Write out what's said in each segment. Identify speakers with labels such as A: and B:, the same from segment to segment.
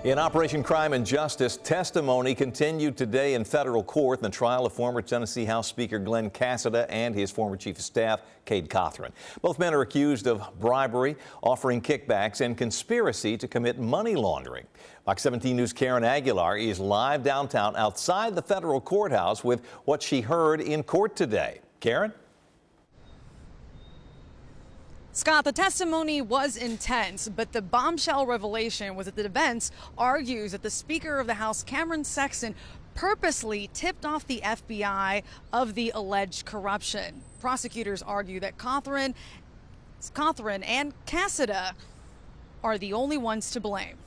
A: In Operation Crime and Justice, testimony continued today in federal court in the trial of former Tennessee House Speaker Glen Casada and his former chief of staff, Cade Cothren. Both men are accused of bribery, offering kickbacks, and conspiracy to commit money laundering. Fox 17 News' Karen Aguilar is live downtown outside the federal courthouse with what she heard in court today. Karen?
B: Scott, the testimony was intense, but the bombshell revelation was that the defense argues that the Speaker of the House, Cameron Sexton, purposely tipped off the FBI of the alleged corruption. Prosecutors argue that Cothren and Casada are the only ones to blame.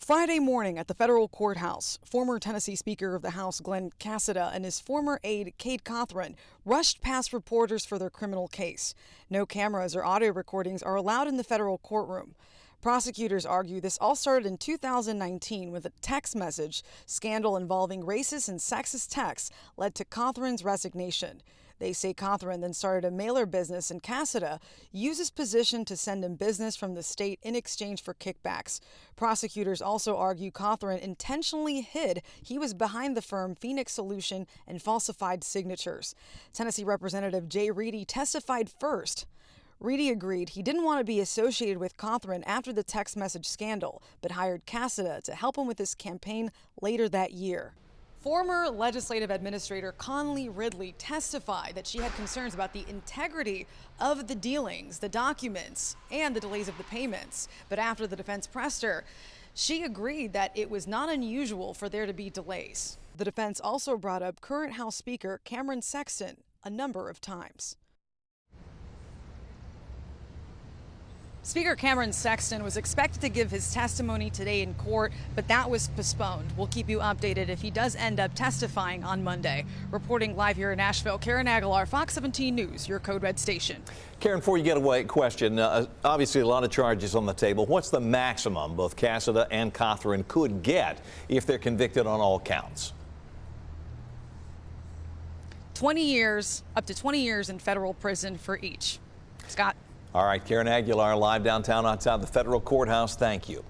B: Friday morning at the federal courthouse, former Tennessee Speaker of the House Glen Casada and his former aide Cade Cothren rushed past reporters for their criminal case. No cameras or audio recordings are allowed in the federal courtroom. Prosecutors argue this all started in 2019 with a text message scandal involving racist and sexist texts led to Cothren's resignation. They say Cothren then started a mailer business and Casada used his position to send him business from the state in exchange for kickbacks. Prosecutors also argue Cothren intentionally hid he was behind the firm Phoenix Solution and falsified signatures. Tennessee Representative Jay Reedy testified first. Reedy agreed he didn't want to be associated with Cothren after the text message scandal, but hired Casada to help him with his campaign later that year. Former legislative administrator Conley Ridley testified that she had concerns about the integrity of the dealings, the documents, and the delays of the payments. But after the defense pressed her, she agreed that it was not unusual for there to be delays. The defense also brought up current House Speaker Cameron Sexton a number of times. Speaker Cameron Sexton was expected to give his testimony today in court, but that was postponed. We'll keep you updated if he does end up testifying on Monday. Reporting live here in Nashville, Karen Aguilar, Fox 17 News, your Code Red station.
A: Karen, before you get away, question. Obviously, a lot of charges on the table. What's the maximum both Casada and Cothren could get if they're convicted on all counts?
B: 20 years, up to 20 years in federal prison for each. Scott?
A: All right, Karen Aguilar live downtown outside the federal courthouse. Thank you.